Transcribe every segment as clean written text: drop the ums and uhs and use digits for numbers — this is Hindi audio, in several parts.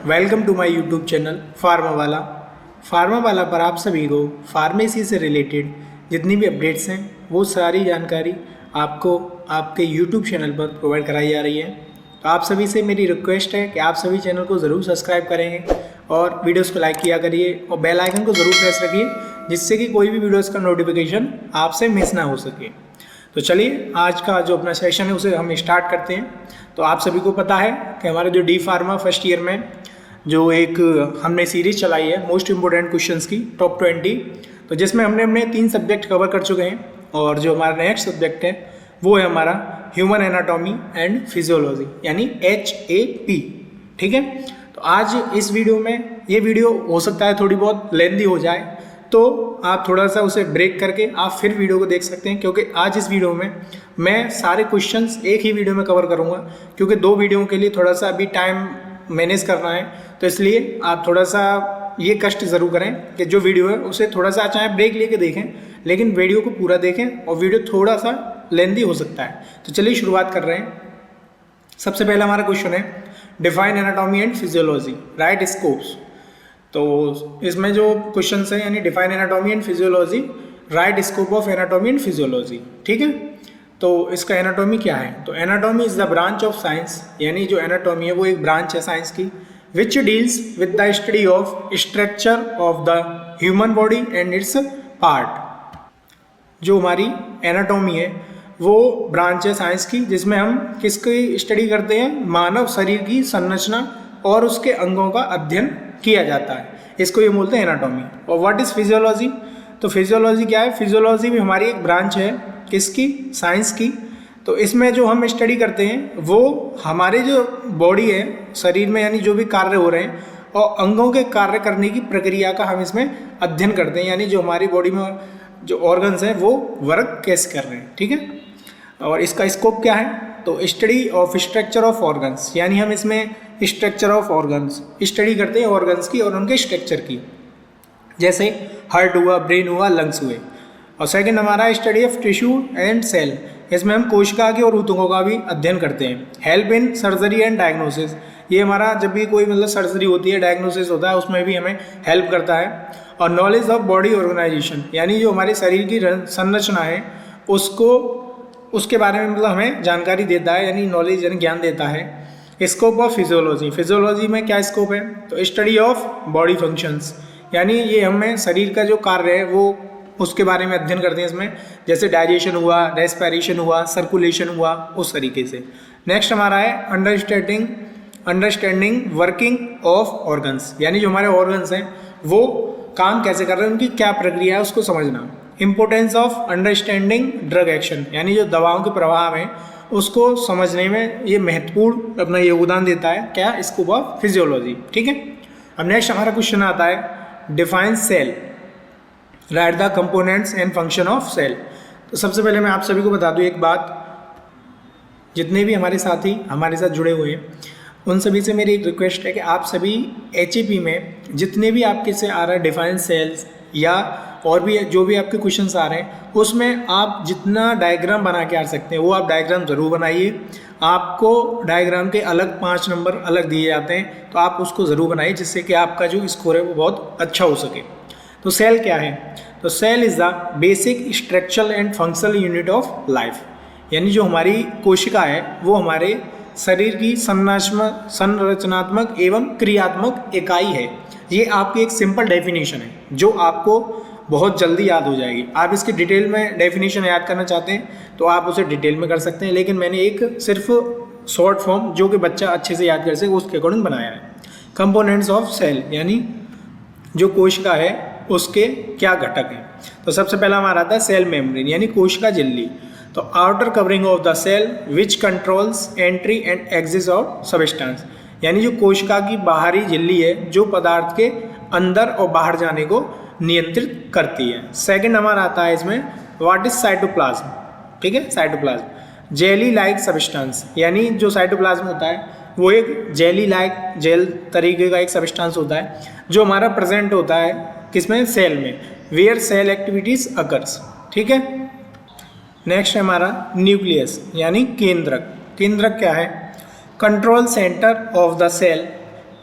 Welcome to my YouTube channel pharma वाला पर आप सभी को फार्मेसी से रिलेटेड जितनी भी अपडेट्स हैं वो सारी जानकारी आपको आपके यूट्यूब चैनल पर प्रोवाइड कराई जा रही है। तो आप सभी से मेरी रिक्वेस्ट है कि आप सभी चैनल को ज़रूर सब्सक्राइब करेंगे और वीडियोस को लाइक किया करिए और बेल आइकन को ज़रूर प्रेस रखिए जिससे कि कोई भी वीडियोस का नोटिफिकेशन आपसे मिस ना हो सके। तो चलिए आज का जो अपना सेशन है उसे हम स्टार्ट करते हैं। तो आप सभी को पता है कि हमारे जो डी फार्मा फर्स्ट ईयर में जो एक हमने सीरीज चलाई है मोस्ट इम्पोर्टेंट क्वेश्चंस की टॉप 20, तो जिसमें हमने 3 सब्जेक्ट कवर कर चुके हैं और जो हमारा नेक्स्ट सब्जेक्ट है वो है हमारा ह्यूमन एनाटॉमी एंड फिजियोलॉजी यानी HAP। ठीक है, तो आज इस वीडियो में ये वीडियो हो सकता है थोड़ी बहुत लेंदी हो जाए, तो आप थोड़ा सा उसे ब्रेक करके आप फिर वीडियो को देख सकते हैं, क्योंकि आज इस वीडियो में मैं सारे क्वेश्चंस एक ही वीडियो में कवर करूंगा, क्योंकि 2 वीडियो के लिए थोड़ा सा अभी टाइम मैनेज करना है। तो इसलिए आप थोड़ा सा ये कष्ट ज़रूर करें कि जो वीडियो है उसे थोड़ा सा चाहे ब्रेक लेके देखें, लेकिन वीडियो को पूरा देखें और वीडियो थोड़ा सा लेंदी हो सकता है। तो चलिए शुरुआत कर रहे हैं। सबसे पहला हमारा क्वेश्चन है define anatomy and physiology right scopes. तो इसमें जो क्वेश्चन है यानी define anatomy and physiology right scope of anatomy and physiology. ठीक है, तो इसका एनाटॉमी क्या है? तो anatomy is the branch of science, यानी जो एनाटॉमी है वो एक ब्रांच है साइंस की, which deals with the study of structure of the human body and it's part. जो हमारी एनाटॉमी है वो ब्रांच है साइंस की जिसमें हम किसकी स्टडी करते हैं? मानव शरीर की संरचना और उसके अंगों का अध्ययन किया जाता है, इसको ये बोलते हैं एनाटॉमी। और व्हाट इज फिजियोलॉजी? तो फिजियोलॉजी क्या है? फिजियोलॉजी भी हमारी एक ब्रांच है किसकी? साइंस की। तो इसमें जो हम स्टडी करते हैं वो हमारे जो बॉडी है शरीर में, यानी जो भी कार्य हो रहे हैं और अंगों के कार्य करने की प्रक्रिया का हम इसमें अध्ययन करते हैं, यानी जो हमारी बॉडी में जो ऑर्गन्स हैं वो वर्क कैसे कर रहे हैं। ठीक है, और इसका स्कोप क्या है? तो study of structure of organs, यानी हम इसमें स्ट्रक्चर ऑफ ऑर्गन्स स्टडी करते हैं ऑर्गन्स की और उनके स्ट्रक्चर की, जैसे हार्ट हुआ, ब्रेन हुआ, लंग्स हुए। और सेकंड हमारा study of tissue and cell, इसमें हम कोशिका के और ऊतकों का भी अध्ययन करते हैं। Help in surgery and diagnosis, ये हमारा जब भी कोई मतलब सर्जरी होती है, डायग्नोसिस होता है, उसमें भी हमें हेल्प करता है। और नॉलेज ऑफ बॉडी ऑर्गेनाइजेशन, यानी जो हमारे शरीर की संरचना है उसको उसके बारे में मतलब हमें जानकारी देता है, यानी नॉलेज यानी ज्ञान देता है। स्कोप ऑफ फिजियोलॉजी, फिजियोलॉजी में क्या स्कोप है? तो स्टडी ऑफ बॉडी फंक्शंस, यानी ये हमें शरीर का जो कार्य है वो उसके बारे में अध्ययन करते हैं इसमें, जैसे डाइजेशन हुआ, रेस्पिरेशन हुआ, सर्कुलेशन हुआ, उस तरीके से। नेक्स्ट हमारा है अंडरस्टैंडिंग वर्किंग ऑफ ऑर्गन्स, यानी जो हमारे ऑर्गन्स हैं वो काम कैसे कर रहे हैं, उनकी क्या प्रक्रिया है उसको समझना। Importance of understanding drug action, यानी जो दवाओं के प्रभाव हैं उसको समझने में ये महत्वपूर्ण अपना योगदान देता है। क्या? Scope of physiology. ठीक है, अब नेक्स्ट हमारा क्वेश्चन आता है define cell write the components and function of cell. तो सबसे पहले मैं आप सभी को बता दूं एक बात, जितने भी हमारे साथी हमारे साथ जुड़े हुए हैं उन सभी से मेरी एक रिक्वेस्ट है कि आप सभी HAP में जितने भी आपके से आ रहा है डिफाइन सेल्स या और भी जो भी आपके क्वेश्चंस आ रहे हैं उसमें आप जितना डायग्राम बना के आ सकते हैं वो आप डायग्राम ज़रूर बनाइए। आपको डायग्राम के अलग 5 नंबर अलग दिए जाते हैं, तो आप उसको ज़रूर बनाइए जिससे कि आपका जो स्कोर है वो बहुत अच्छा हो सके। तो सेल क्या है? तो cell is the basic structural and functional unit of life, यानी जो हमारी कोशिका है वो हमारे शरीर की संरचनात्मक एवं क्रियात्मक इकाई है। ये आपकी एक सिंपल डेफिनेशन है जो आपको बहुत जल्दी याद हो जाएगी। आप इसकी डिटेल में डेफिनेशन याद करना चाहते हैं तो आप उसे डिटेल में कर सकते हैं, लेकिन मैंने एक सिर्फ शॉर्ट फॉर्म जो कि बच्चा अच्छे से याद कर सके उसके अकॉर्डिंग बनाया है। कंपोनेंट्स ऑफ सेल, यानी जो कोशिका है उसके क्या घटक हैं। तो सबसे पहला हमारा आता है सेल मेम्ब्रेन, यानी कोशिका झिल्ली। तो outer covering of the cell which controls entry and exit of substance, यानी जो कोशिका की बाहरी झिल्ली है जो पदार्थ के अंदर और बाहर जाने को नियंत्रित करती है। सेकंड हमारा आता है इसमें व्हाट इज साइटोप्लाज्म। ठीक है, साइटोप्लाज्म जेली लाइक सब्सटेंस, यानी जो साइटोप्लाज्म होता है वो एक जेली लाइक जेल तरीके का एक सब्सटेंस होता है जो हमारा प्रेजेंट होता है किसमें? सेल में, वेयर सेल एक्टिविटीज अकर्स। ठीक है, नेक्स्ट है हमारा न्यूक्लियस, यानी केंद्रक। केंद्रक क्या है? Control centre of the cell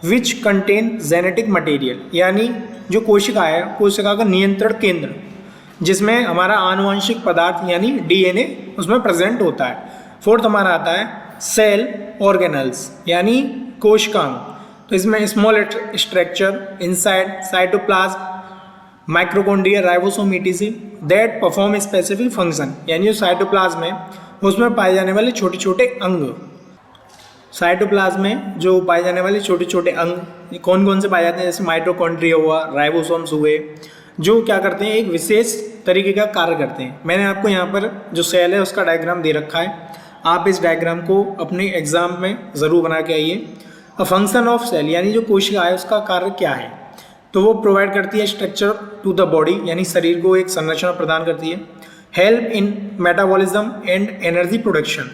which contain genetic material, यानी जो कोशिका है, कोशिका का नियंत्रण केंद्र जिसमें हमारा आनुवंशिक पदार्थ यानी डीएनए उसमें प्रेजेंट होता है। फोर्थ हमारा आता है सेल ऑर्गेनल्स, यानी कोशिकांग। तो इसमें small structure inside cytoplasm, माइक्रोकॉन्ड्रिया, ribosome etc that perform specific function, यानी जो साइटोप्लाज्म है उसमें पाए जाने वाले छोटे छोटे अंग। साइटोप्लाज्म में जो पाए जाने वाले छोटे छोटे अंग कौन कौन से पाए जाते हैं, जैसे माइटोकॉन्ड्रिया हुआ, राइबोसोम्स हुए, जो क्या करते हैं, एक विशेष तरीके का कार्य करते हैं। मैंने आपको यहाँ पर जो सेल है उसका डायग्राम दे रखा है, आप इस डायग्राम को अपने एग्जाम में ज़रूर बना के आइए। अ फंक्शन ऑफ सेल, यानी जो कोशिका है उसका कार्य क्या है, तो वो प्रोवाइड करती है स्ट्रक्चर टू द बॉडी, यानी शरीर को एक संरचना प्रदान करती है। Help in metabolism and energy production,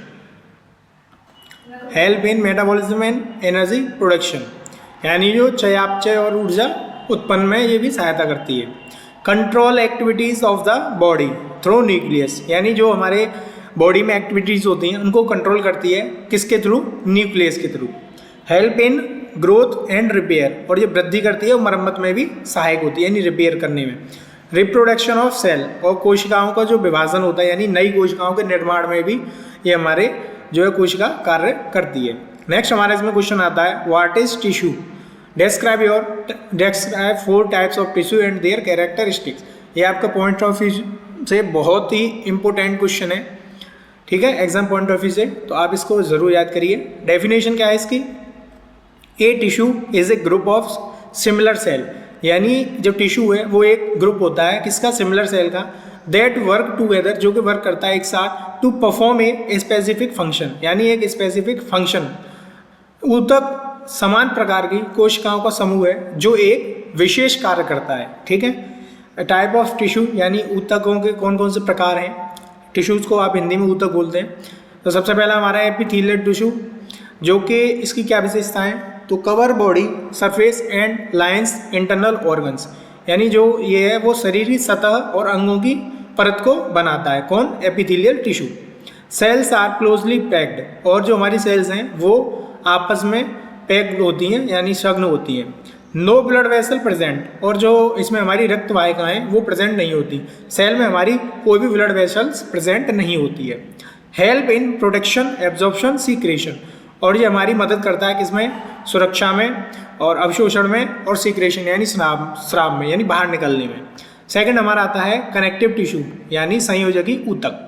help in metabolism and energy production, यानी जो चयापचय और ऊर्जा उत्पन्न में ये भी सहायता करती है। Control activities of the body through nucleus, यानी जो हमारे बॉडी में एक्टिविटीज होती हैं उनको कंट्रोल करती है, किसके थ्रू, न्यूक्लियस के through. Help in growth and repair, और ये वृद्धि करती है और मरम्मत में भी सहायक होती है, यानी रिपेयर करने में। रिप्रोडक्शन ऑफ सेल, और कोशिकाओं का जो विभाजन होता है यानी नई कोशिकाओं के निर्माण में भी ये हमारे जो है कोशिका कार्य करती है। नेक्स्ट हमारे इसमें क्वेश्चन आता है what is tissue, describe 4 types of tissue and there characteristics. ये आपका पॉइंट ऑफ व्यू से बहुत ही इंपॉर्टेंट क्वेश्चन है, ठीक है, एग्जाम पॉइंट ऑफ व्यू से, तो आप इसको जरूर याद करिए। डेफिनेशन क्या है इसकी, a tissue is a group of similar cell, यानी जो टिश्यू है वो एक ग्रुप होता है किसका, सिमिलर सेल का, दैट वर्क टूगेदर, जो कि वर्क करता है एक साथ, to perform a specific function, यानी एक स्पेसिफिक फंक्शन। ऊतक समान प्रकार की कोशिकाओं का समूह है जो एक विशेष कार्य करता है, ठीक है। टाइप ऑफ टिश्यू, यानी ऊतकों के कौन कौन से प्रकार हैं, टिश्यूज़ को आप हिंदी में ऊतक बोलते हैं। तो सबसे पहला हमारा एपिथेलियल टिश्यू, जो कि इसकी क्या विशेषताएं, तो cover body surface and lines internal organs, यानी जो ये है वो शरीर की सतह और अंगों की परत को बनाता है, कौन, epithelial tissue. Cells are closely packed, और जो हमारी सेल्स हैं वो आपस में पैक्ड होती हैं, यानी सघन होती हैं। नो ब्लड वेसल प्रेजेंट, और जो इसमें हमारी रक्त वाहिकाएँ वो प्रेजेंट नहीं होती, सेल में हमारी कोई भी ब्लड वेसल्स प्रेजेंट नहीं होती है। Help in protection, absorption, secretion, और ये हमारी मदद करता है किसमें, सुरक्षा में और अवशोषण में और सीक्रेशन यानी स्राव में, यानी बाहर निकलने में। सेकंड हमारा आता है कनेक्टिव टिश्यू, यानी संयोजकी ऊतक।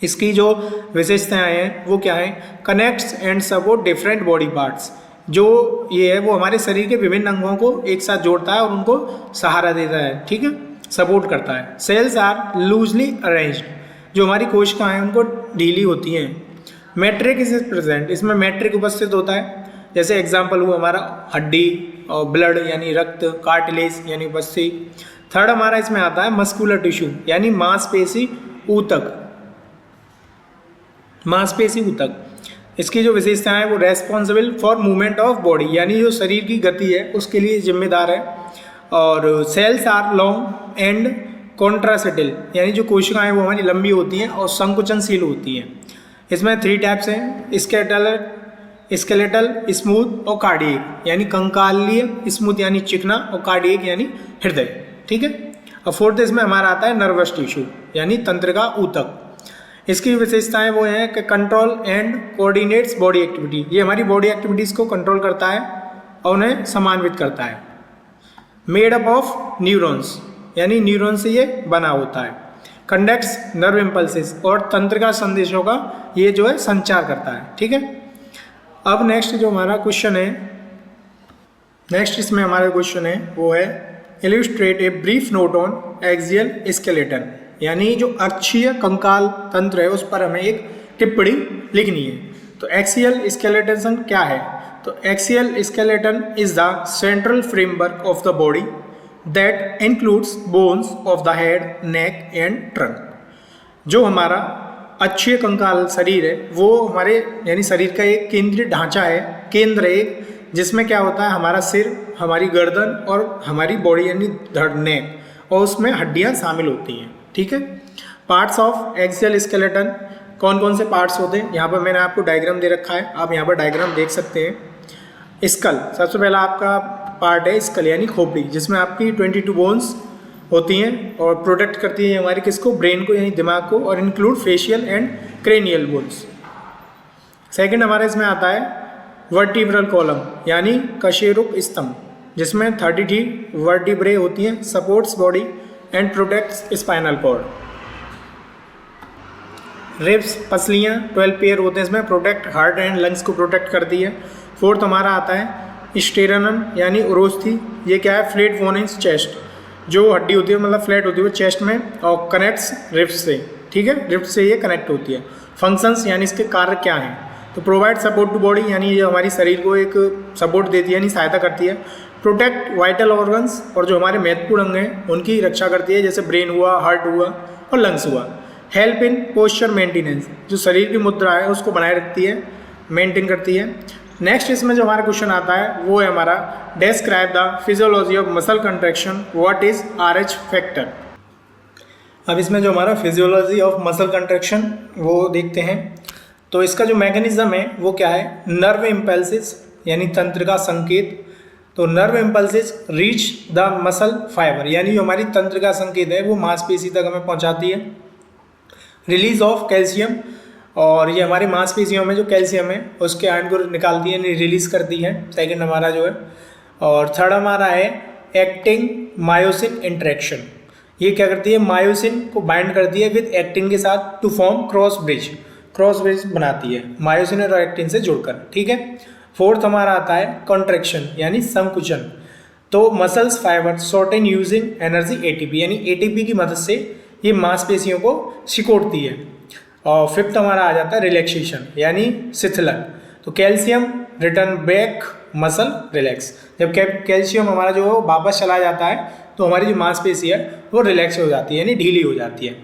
इसकी जो विशेषताएं हैं वो क्या है, connects and support different body parts, जो ये है वो हमारे शरीर के विभिन्न अंगों को एक साथ जोड़ता है और उनको सहारा देता है, ठीक है, सपोर्ट करता है। सेल्स आर लूजली अरेंज्ड, जो हमारी कोशिकाएं हैं उनको ढीली होती हैं। मैट्रिक इज प्रेजेंट, इसमें मैट्रिक उपस्थित होता है, जैसे एग्जाम्पल हुआ हमारा हड्डी और ब्लड यानी रक्त, कार्टिलेज यानी बस्सी। थर्ड हमारा इसमें आता है मस्कुलर टिश्यू, यानी मांसपेशी ऊतक, मांसपेशी ऊतक। इसकी जो विशेषताएं हैं वो responsible for movement of body, यानी जो शरीर की गति है उसके लिए जिम्मेदार है। और सेल्स आर लॉन्ग एंड कॉन्ट्रासेटिल, यानी जो कोशिकाएं वो हमारी लंबी होती हैं और संकुचनशील होती हैं। इसमें 3 टाइप्स हैं, स्केलेटल, स्मूथ और कार्डियक, यानी कंकालीय, स्मूथ यानी चिकना और कार्डियक यानी हृदय, ठीक है। और फोर्थ इसमें हमारा आता है नर्वस टिश्यू, यानी तंत्रिका ऊतक। इसकी विशेषताएं वो हैं कि control and coordinates body activity, ये हमारी बॉडी एक्टिविटीज़ को कंट्रोल करता है और उन्हें समन्वित करता है। मेड अप ऑफ न्यूरॉन्स, यानी न्यूरॉन से ये बना होता है। कंडक्ट्स नर्व इम्पल्सेस, और तंत्रिका संदेशों का ये जो है संचार करता है, ठीक है। अब नेक्स्ट जो हमारा क्वेश्चन है, नेक्स्ट इसमें हमारा क्वेश्चन है वो है illustrate a brief note on axial skeleton, यानी जो अक्षीय कंकाल तंत्र है उस पर हमें एक टिप्पणी लिखनी है। तो एक्सियल स्केलेटन क्या है, तो axial skeleton is the central framework of the body that includes bones of the head, neck and trunk. जो हमारा अक्षीय कंकाल शरीर है वो हमारे यानी शरीर का एक केंद्रीय ढांचा है, केंद्र एक, जिसमें क्या होता है हमारा सिर, हमारी गर्दन और हमारी बॉडी यानी धड़, नेक, और उसमें हड्डियां शामिल होती हैं, ठीक है। पार्ट्स ऑफ एक्सियल स्केलेटन, कौन कौन से पार्ट्स होते हैं, यहाँ पर मैंने आपको डायग्राम दे रखा है, आप यहाँ पर डायग्राम देख सकते हैं। स्कल, सबसे पहला आपका पार्ट है स्कल यानी खोपड़ी, जिसमें आपकी 22 बोन्स होती हैं और प्रोटेक्ट करती है हमारी किसको, ब्रेन को यानी दिमाग को, और include facial and cranial bones. Second हमारा इसमें आता है वर्टिब्रल कॉलम यानी कशेरुक स्तंभ, जिसमें 33 वर्टिब्रे होती हैं, supports body and protects spinal cord. Ribs पसलियाँ 12 पेयर होते हैं, इसमें प्रोटेक्ट हार्ट एंड लंग्स को प्रोटेक्ट करती है। फोर्थ हमारा आता है स्टेरनम यानी उरोस्थी, ये क्या है, फ्लैट बोन इन चेस्ट, जो हड्डी होती है मतलब फ्लैट होती है वो चेस्ट में और कनेक्ट्स रिब्स से, ठीक है, रिब्स से ये कनेक्ट होती है। फंक्शंस यानी इसके कार्य क्या हैं, तो प्रोवाइड सपोर्ट टू बॉडी यानी ये हमारी शरीर को एक सपोर्ट देती है यानी सहायता करती है। प्रोटेक्ट वाइटल ऑर्गन्स, और जो हमारे महत्वपूर्ण अंग हैं उनकी रक्षा करती है, जैसे ब्रेन हुआ, हार्ट हुआ और लंग्स हुआ। हेल्प इन पोस्चर मेंटेनेंस, जो शरीर की मुद्रा है उसको बनाए रखती है, मेंटेन करती है। नेक्स्ट इसमें जो हमारा क्वेश्चन आता है वो है हमारा describe the physiology of muscle contraction, what is RH factor. अब इसमें जो हमारा फिजियोलॉजी ऑफ मसल कंट्रैक्शन वो देखते हैं। तो इसका जो मैकेनिज्म है वो क्या है, नर्व इम्पल्सिस यानी तंत्रिका संकेत। तो nerve impulses reach the muscle fibre यानी जो हमारी तंत्रिका संकेत है वो मांसपेशी तक हमें पहुंचाती है। रिलीज ऑफ कैल्शियम, और ये हमारी मांसपेशियों में जो कैल्शियम है उसके आयन को निकालती है, रिलीज करती है। सेकंड हमारा जो है, और थर्ड हमारा है एक्टिन मायोसिन इंटरेक्शन, ये क्या करती है, मायोसिन को बाइंड करती है विद एक्टिन के साथ टू फॉर्म क्रॉस ब्रिज बनाती है मायोसिन और एक्टिन से जुड़कर, ठीक है। फोर्थ हमारा आता है कॉन्ट्रैक्शन यानी संकुचन, तो muscles fibre shorten using energy ATP यानी ATP की मदद से ये मांसपेशियों को सिकोड़ती है। और फिफ्थ हमारा आ जाता है रिलैक्सेशन यानी शिथिलन, तो calcium return back muscle relax, जब कैल्शियम हमारा जो है वापस चला जाता है तो हमारी जो मांसपेशी है वो रिलैक्स हो जाती है यानी ढीली हो जाती है।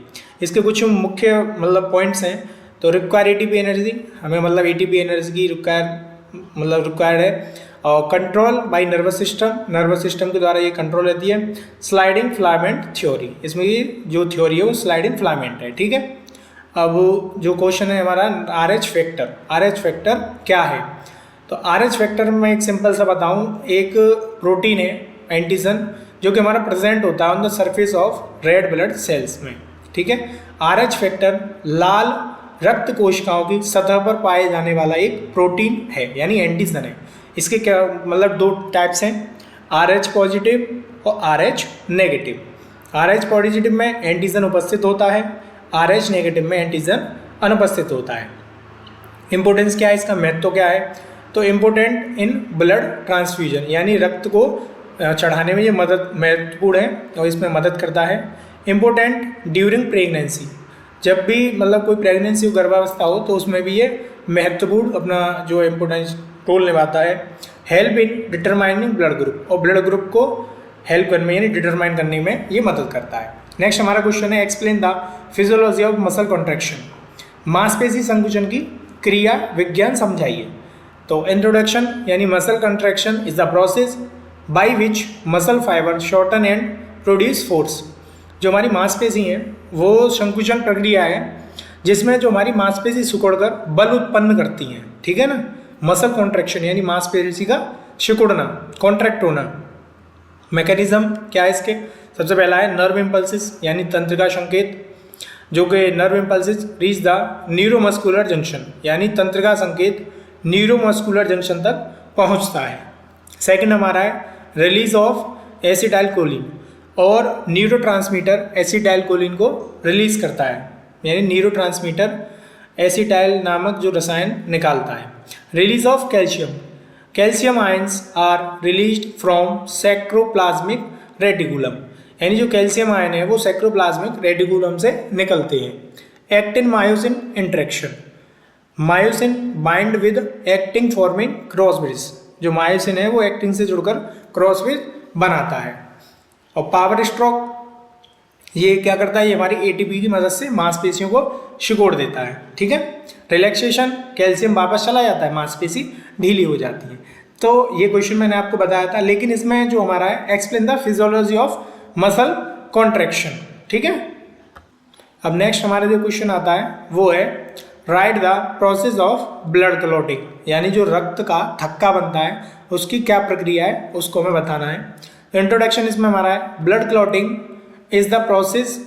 इसके कुछ मुख्य मतलब पॉइंट्स हैं, तो रिक्वायर ATP एनर्जी, हमें मतलब ATP एनर्जी की रिक्वायर्ड है। और कंट्रोल बाय नर्वस सिस्टम के द्वारा ये कंट्रोल रहती है। स्लाइडिंग फिलामेंट थ्योरी, इसमें ये जो थ्योरी है वो स्लाइडिंग फिलामेंट है, ठीक है। अब जो क्वेश्चन है हमारा RH फैक्टर क्या है, तो RH फैक्टर में एक सिंपल सा बताऊं, एक प्रोटीन है एंटीजन जो कि हमारा प्रेजेंट होता है on the surface of red blood cells में, ठीक है। RH फैक्टर लाल रक्त कोशिकाओं की सतह पर पाए जाने वाला एक प्रोटीन है यानी एंटीजन है। इसके क्या मतलब दो टाइप्स हैं, RH पॉजिटिव और RH नेगेटिव। RH पॉजिटिव में एंटीजन उपस्थित होता है, RH नेगेटिव में एंटीजन अनुपस्थित होता है। इम्पोर्टेंस क्या है, इसका महत्व क्या है, तो इम्पोर्टेंट इन ब्लड ट्रांसफ्यूजन यानी रक्त को चढ़ाने में ये महत्वपूर्ण है और इसमें मदद करता है। इम्पोर्टेंट ड्यूरिंग प्रेगनेंसी, जब भी मतलब कोई प्रेगनेंसी हो, गर्भावस्था हो, तो उसमें भी ये महत्वपूर्ण अपना जो इम्पोर्टेंस रोल निभाता है। Help in determining blood group, और ब्लड ग्रुप को हेल्प करने में यानी डिटरमाइन करने में ये मदद करता है। नेक्स्ट हमारा क्वेश्चन है explain the physiology of muscle contraction, मांसपेशी संकुचन की क्रिया विज्ञान समझाइए। तो इंट्रोडक्शन यानी muscle contraction is the process by which muscle fibre shorten and produce force, जो हमारी मांसपेशी है वो संकुचन प्रक्रिया है जिसमें जो हमारी मांसपेशी सिकुड़कर बल उत्पन्न करती हैं, ठीक है ना। मसल कॉन्ट्रैक्शन यानी मांसपेशी का सिकुड़ना, कॉन्ट्रैक्ट होना। मैकेनिज्म क्या है इसके, सबसे पहला है नर्व इम्पल्सिस यानी तंत्रिका संकेत, जो कि nerve impulses reach the neuromuscular junction यानी तंत्रिका संकेत न्यूरोमस्कुलर जंक्शन तक पहुंचता है। सेकंड हमारा है रिलीज ऑफ एसिटाइलकोलिन, और न्यूरोट्रांसमीटर एसिटाइलकोलिन को रिलीज करता है यानी न्यूरोट्रांसमीटर एसिटाइल नामक जो रसायन निकालता है। Release of calcium ions are released from sarcoplasmic reticulum, यानी जो कैल्शियम आयन है वो सैक्रोप्लाज्मिक रेटिकुलम से निकलते हैं। Actin myosin interaction, myosin bind with actin forming cross bridge, जो मायोसिन है वो एक्टिन से जुड़कर क्रॉस ब्रिज बनाता है। और पावर स्ट्रोक ये क्या करता है, ये हमारी ATP की मदद से मांसपेशियों को सिकोड़ देता है, ठीक है। रिलैक्सेशन, कैल्शियम वापस चला जाता है, मांसपेशी ढीली हो जाती है। तो ये क्वेश्चन मैंने आपको बताया था, लेकिन इसमें जो हमारा है explain the physiology of muscle contraction, ठीक है। अब नेक्स्ट हमारा जो क्वेश्चन आता है वो है right the process of blood clotting, यानी जो रक्त का थक्का बनता है उसकी क्या प्रक्रिया है उसको हमें बताना है। इंट्रोडक्शन इसमें हमारा है, blood clotting is the process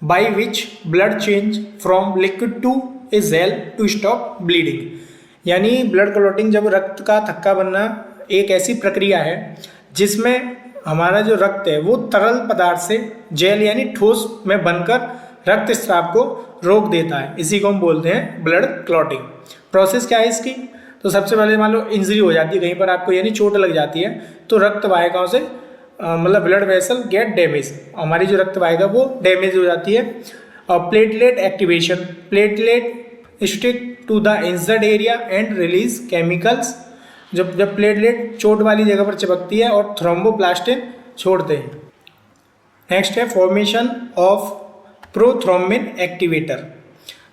by which blood change from liquid to a gel to stop bleeding. यानी ब्लड क्लॉटिंग, जब रक्त का थक्का बनना एक ऐसी प्रक्रिया है जिसमें हमारा जो रक्त है वो तरल पदार्थ से जेल यानी ठोस में बनकर रक्त स्राव को रोक देता है, इसी को हम बोलते हैं ब्लड क्लॉटिंग। प्रोसेस क्या है इसकी, तो सबसे पहले मान लो इंजरी हो जाती है कहीं पर आपको, यानी चोट लग जाती है, तो रक्त वाहिकाओं से मतलब ब्लड वेसल गेट डैमेज, हमारी जो रक्त वाहिका वो डैमेज हो जाती है। और platelet activation, platelet stick to the injured area and release chemicals, जब प्लेटलेट चोट वाली जगह पर चिपकती है और थ्रोम्बोप्लास्टिन छोड़ते हैं। नेक्स्ट है फॉर्मेशन ऑफ प्रोथ्रोम्बिन एक्टिवेटर,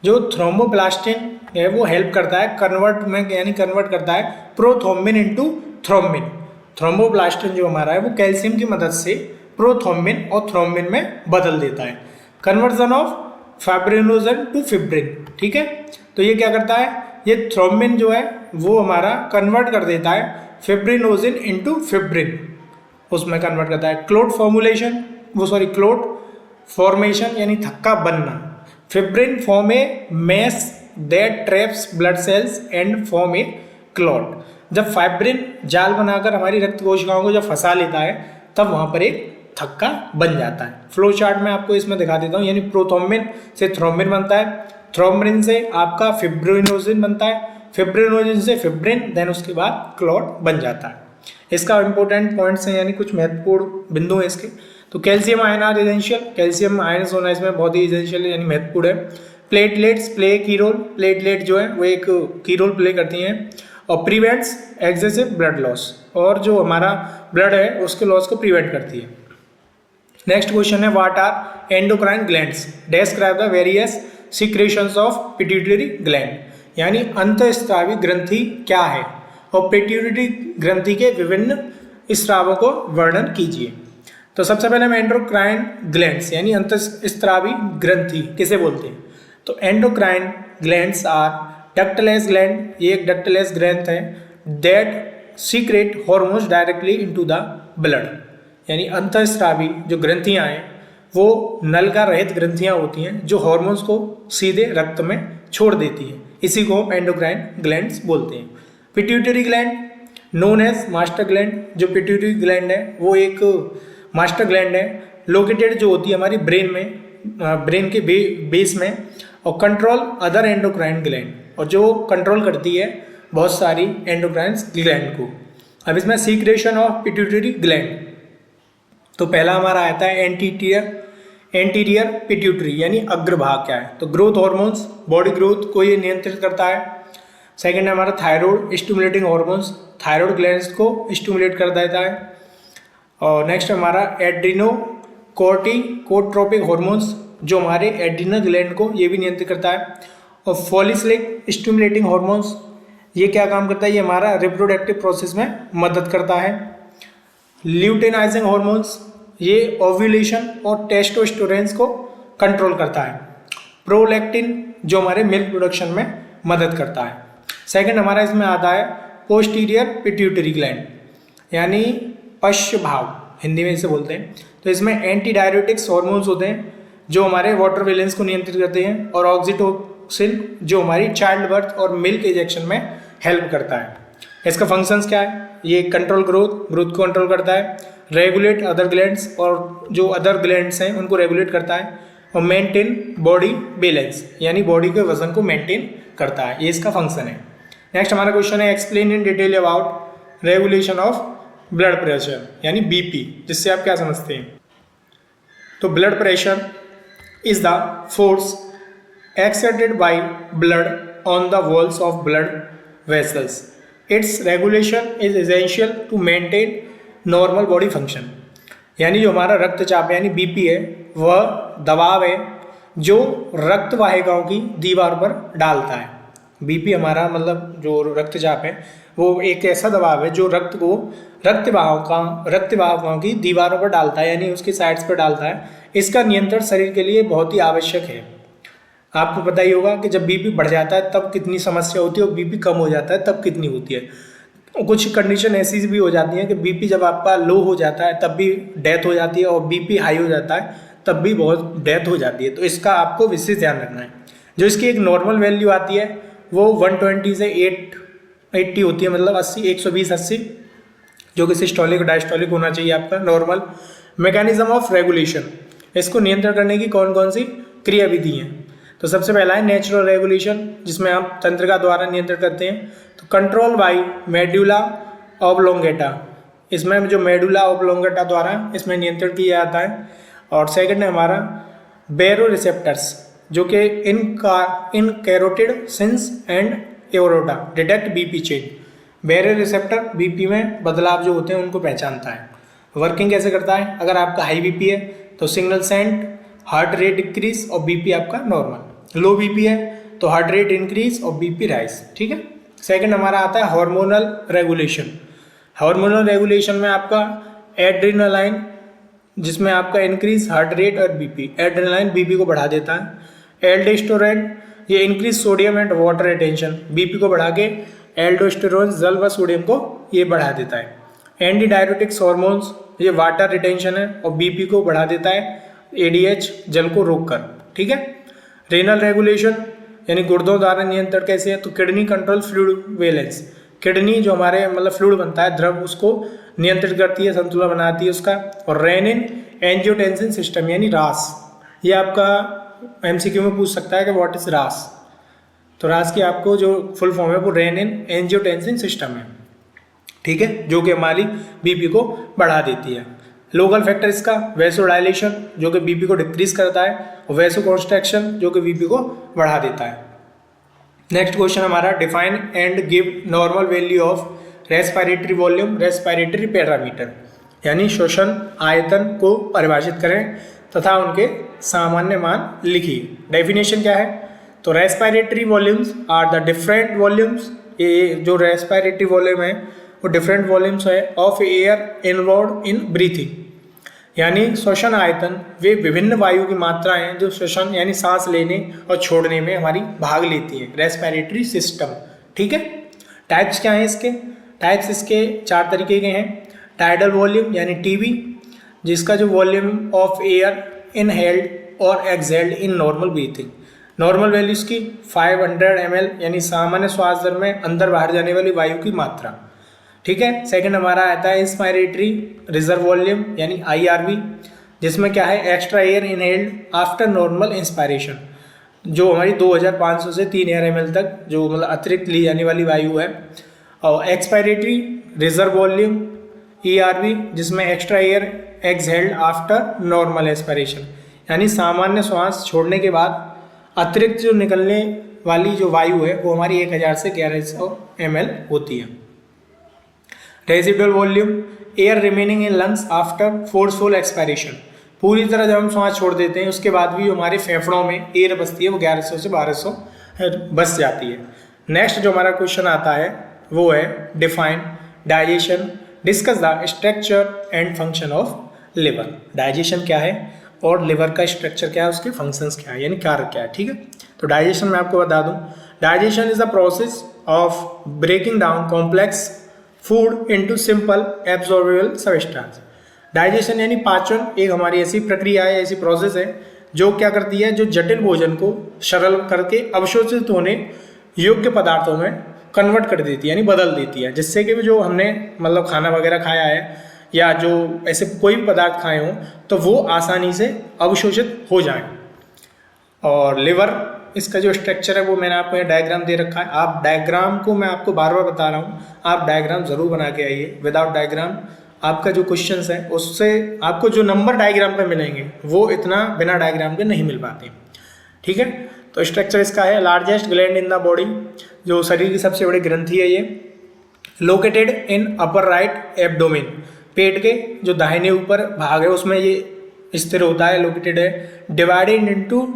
जो थ्रोम्बोप्लास्टिन है वो हेल्प करता है कन्वर्ट में, यानी कन्वर्ट करता है प्रोथ्रोम्बिन इनटू थ्रोम्बिन। थ्रोम्बोप्लास्टिन जो हमारा है वो कैल्शियम की मदद से प्रोथ्रोम्बिन और थ्रोम्बिन में बदल देता है। Conversion of fibrinogen to fibrin, ठीक है, तो ये क्या करता है, ये थ्रोम्बिन जो है वो हमारा कन्वर्ट कर देता है फिब्रिनोजिन इनटू फिब्रिन, उसमें कन्वर्ट करता है। क्लोट फॉर्मुलेशन, क्लोट फॉर्मेशन यानी थक्का बनना। Fibrin form a mass that traps blood cells and form a clot. जब फाइब्रिन जाल बनाकर हमारी रक्त कोशिकाओं को जब फंसा लेता है तब वहां पर एक थक्का बन जाता है। फ्लो चार्ट में आपको इसमें दिखा देता हूँ, यानी प्रोथ्रोम्बिन से थ्रोम्बिन बनता है, थ्रोम्बिन से आपका फिब्रिनोजिन बनता है, फिब्रिनोजिन से फिब्रिन, देन उसके बाद क्लॉट बन जाता है। इसका इंपॉर्टेंट पॉइंट्स हैं, यानी कुछ महत्वपूर्ण बिंदु हैं इसके। तो calcium ion are essential, calcium ions होना इसमें बहुत ही एसेंशियल यानी महत्वपूर्ण है। Platelets play key role, platelet जो है वो एक की रोल प्ले करती हैं। और प्रिवेंट्स एक्सेसिव ब्लड लॉस, और जो हमारा ब्लड है उसके लॉस को प्रिवेंट करती है। नेक्स्ट क्वेश्चन है, what are endocrine glands, describe the various secretions of pituitary gland, यानी अंतःस्रावी ग्रंथि क्या है और पिट्यूटरी ग्रंथि के विभिन्न स्रावों को वर्णन कीजिए। तो सबसे पहले हम एंडोक्राइन ग्लैंड्स यानी अंतःस्रावी ग्रंथि किसे बोलते हैं, तो endocrine glands are ductless gland, ये एक डक्टलेस ग्रंथ है, that secrete hormones directly into the blood, यानी अंतःस्रावी जो ग्रंथियां हैं वो नलिका रहित ग्रंथियां होती हैं जो हॉर्मोन्स को सीधे रक्त में छोड़ देती हैं, इसी को एंडोक्राइन ग्लैंड्स बोलते हैं। Pituitary gland known as master gland, जो पिट्यूटरी ग्लैंड है वो एक मास्टर ग्लैंड है, लोकेटेड जो होती है हमारी ब्रेन में, ब्रेन के बेस में, और कंट्रोल अदर एंडोक्राइन ग्लैंड, और जो कंट्रोल करती है बहुत सारी एंडोक्राइन ग्लैंड को। अब इसमें सीक्रेशन ऑफ पिट्यूटरी ग्लैंड, तो पहला हमारा आता है एंटीरियर पिट्यूटरी यानी अग्रभाग क्या है, तो ग्रोथ हॉर्मोन्स, बॉडी ग्रोथ को ये नियंत्रित करता है। सेकेंड है हमारा thyroid stimulating hormones, thyroid glands को स्टिमुलेट कर देता है। और नेक्स्ट हमारा एड्रीनो कोर्टिकोट्रोपिक हॉर्मोन्स, जो हमारे एड्रीनल ग्लैंड को ये भी नियंत्रित करता है। और फॉलिसिलिक स्टिमुलेटिंग हॉर्मोन्स, ये क्या काम करता है, ये हमारा रिप्रोडक्टिव प्रोसेस में मदद करता है। ल्यूटेनाइजिंग हॉर्मोन्स, ये ओव्यूलेशन और टेस्टोस्टेरोन्स को कंट्रोल करता है। प्रोलैक्टिन, जो हमारे मिल्क प्रोडक्शन में मदद करता है। सेकंड हमारा इसमें आता है पोस्टीरियर पिट्यूटरी ग्लैंड, यानी पश्च भाग हिंदी में इसे बोलते हैं। तो इसमें एंटी डायरेटिक्स हॉर्मोन्स होते हैं जो हमारे वाटर बैलेंस को नियंत्रित करते हैं, और ऑक्सीटोसिन जो हमारी चाइल्ड बर्थ और मिल्क इंजेक्शन में हेल्प करता है। इसका फंक्शंस क्या है, ये कंट्रोल ग्रोथ को कंट्रोल करता है, रेगुलेट अदर ग्लैंड्स, और जो अदर ग्लैंड्स हैं उनको रेगुलेट करता है, और मेंटेन बॉडी बैलेंस यानी बॉडी के वजन को मेंटेन करता है, ये इसका फंक्शन है। नेक्स्ट हमारा क्वेश्चन है, explain in detail about regulation of blood pressure यानी बीपी, जिससे आप क्या समझते हैं। तो blood pressure is the force exerted by blood on the walls of blood vessels. Its regulation is essential to maintain normal body function. यानी जो हमारा रक्तचाप यानी बीपी है वह दबाव है जो रक्त वाहिकाओं की दीवार पर डालता है। बीपी हमारा मतलब जो रक्तचाप है वो एक ऐसा दबाव है जो रक्त को रक्तवाहिकाओं की दीवारों पर डालता है, यानी उसकी साइड्स पर डालता है। इसका नियंत्रण शरीर के लिए बहुत ही आवश्यक है। आपको पता ही होगा कि जब बीपी बढ़ जाता है तब कितनी समस्या होती है और बीपी कम हो जाता है तब कितनी होती है। कुछ कंडीशन ऐसी भी हो जाती हैं कि बीपी जब आपका लो हो जाता है तब भी डेथ हो जाती है, और बीपी हाई हो जाता है तब भी बहुत डेथ हो जाती है। तो इसका आपको विशेष ध्यान रखना है। जो इसकी एक नॉर्मल वैल्यू आती है वो 120 से 880 होती है, मतलब 80, 120-80, जो कि सिस्टोलिक डायस्टोलिक होना चाहिए आपका नॉर्मल। मैकेनिज्म ऑफ रेगुलेशन, इसको नियंत्रण करने की कौन कौन सी क्रियाविधि हैं? तो सबसे पहला है नेचुरल रेगुलेशन, जिसमें आप तंत्रिका द्वारा नियंत्रण करते हैं। तो कंट्रोल बाई मेडुला ऑब्लोंगेटा, इसमें जो मेडुला ऑब्लोंगेटा द्वारा इसमें नियंत्रण किया जाता है। और सेकंड है हमारा बेरो रिसेप्टर्स, जो कि in carotid sinus and aorta detect BP change. Baro receptor BP में बदलाव जो होते हैं उनको पहचानता है। वर्किंग कैसे करता है? अगर आपका हाई बीपी है तो signal send, heart rate decrease और बीपी आपका नॉर्मल। लो बीपी है तो हार्ट रेट इंक्रीज और बीपी राइज। ठीक है। सेकंड हमारा आता है हार्मोनल रेगुलेशन। हार्मोनल रेगुलेशन में आपका एड्रेनालाइन, जिसमें आपका इंक्रीज हार्ट रेट और बीपी। एड्रेनालाइन बीपी को बढ़ा देता है। एल्डोस्टेरोन, ये increase sodium and water retention, BP को बढ़ा के एल्डोस्टेरोन जल व सोडियम को ये बढ़ा देता है। एंटी डायरेटिक्स हॉर्मोन्स, ये वाटर रिटेंशन है और बीपी को बढ़ा देता है, एडीएच जल को रोककर। ठीक है। रेनल रेगुलेशन यानी गुर्दों द्वारा नियंत्रण कैसे है? तो kidney control fluid balance, kidney जो हमारे मतलब फ्लूइड बनता है द्रव, उसको नियंत्रित करती है, संतुलन बनाती है उसका। और रेनिन एंजियोटेंसिन सिस्टम यानी रास, ये आपका एमसीक्यू में पूछ सकता है कि व्हाट इज रास। तो रास की आपको जो फुल फॉर्म है वो रेनिन एंजियोटेंसिन सिस्टम है। ठीक है, जो कि हमारी बीपी को बढ़ा देती है। लोकल फैक्टर इसका वैसोडाइलेशन, जो कि बीपी को डिक्रीज करता है, और वैसोकॉन्स्ट्रक्शन, जो कि बीपी को बढ़ा देता है। नेक्स्ट क्वेश्चन हमारा define and give normal value of respiratory volume respiratory parameter, यानी श्वसन आयतन को परिभाषित करें तथा उनके सामान्य मान लिखिए। डेफिनेशन क्या है? तो respiratory volumes are the different volumes, ये जो रेस्पिरेटरी वॉल्यूम है वो डिफरेंट वॉल्यूम्स है of air involve in breathing, यानी श्वसन आयतन वे विभिन्न वायु की मात्राएं हैं जो श्वसन यानी सांस लेने और छोड़ने में हमारी भाग लेती हैं, रेस्पिरेटरी सिस्टम। ठीक है। टाइप्स क्या हैं इसके? टाइप्स इसके 4 तरीके के हैं। टाइडल वॉल्यूम यानी टीवी, जिसका जो वॉल्यूम ऑफ एयर इनहेल्ड और exhaled in normal breathing, normal values की 500 ml यानी सामान्य श्वास दर में अंदर बाहर जाने वाली वायु की मात्रा। ठीक है। सेकंड हमारा आता है इंस्पायरेटरी रिजर्व वॉल्यूम यानी IRV, जिसमें क्या है extra air inhaled after normal inspiration, जो हमारी 2500 से 3000 ml तक जो मतलब अतिरिक्त ली जाने वाली वायु है। और एक्सपायरेटरी रिजर्व वॉल्यूम ERV, जिसमें extra air exhaled after normal expiration, यानी सामान्य श्वास छोड़ने के बाद अतिरिक्त जो निकलने वाली जो वायु है वो हमारी 1000 से 1100 ml होती है। Residual volume air remaining in lungs after forceful expiration, पूरी तरह जब हम सांस छोड़ देते हैं उसके बाद भी हमारे फेफड़ों में एयर बचती है, वो 1100 से 1200 बच जाती है। नेक्स्ट जो हमारा क्वेश्चन आता है वो है define digestion, discuss the structure and function of liver. Digestion क्या है और लिवर का स्ट्रक्चर क्या है, उसके फंक्शंस क्या है यानी कार्य क्या है। ठीक है। तो डाइजेशन में आपको बता दूं, digestion is the process of breaking down complex food into simple absorbable substance. Digestion यानी पाचन एक हमारी ऐसी प्रक्रिया है, ऐसी प्रोसेस है जो क्या करती है, जो जटिल भोजन को सरल करके अवशोषित होने योग्य पदार्थों में कन्वर्ट कर देती है यानी बदल देती है, जिससे कि जो हमने मतलब खाना वगैरह खाया है या जो ऐसे कोई भी पदार्थ खाए हों तो वो आसानी से अवशोषित हो जाएं। और लिवर इसका जो स्ट्रक्चर है वो मैंने आपको ये डायग्राम दे रखा है। आप डायग्राम को मैं आपको बार बार बता रहा हूँ, आप डायग्राम ज़रूर बना के आइए। विदाउट डायग्राम आपका जो क्वेश्चंस है उससे आपको जो नंबर डायग्राम पे मिलेंगे वो इतना बिना डायग्राम के नहीं मिल पाते। ठीक है। तो स्ट्रक्चर इसका है largest gland in the body, जो शरीर की सबसे बड़ी ग्रंथि है, ये located in upper right abdomen, पेट के जो दाहिने ऊपर भाग है उसमें ये स्थिर होता है, लोकेटेड है। Divided into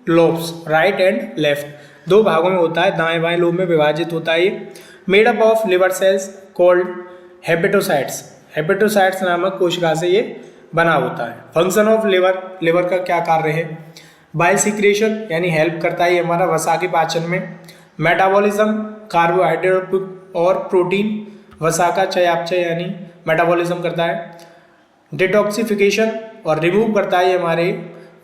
lobes right and left, 2 भागों में होता है, दाएं बाएं लोब में विभाजित होता है ये। Made up of liver cells called hepatocytes, hepatocytes नामक कोशिका से ये बना होता है। फंक्शन ऑफ लिवर, लिवर का क्या कार्य है? बाइल सिक्रेशन यानी हेल्प करता है ये हमारा वसा के पाचन में। मेटाबॉलिज्म कार्बोहाइड्रेट और प्रोटीन वसा का चयापचय यानी मेटाबॉलिज्म करता है। डिटॉक्सिफिकेशन और रिमूव करता है ये हमारे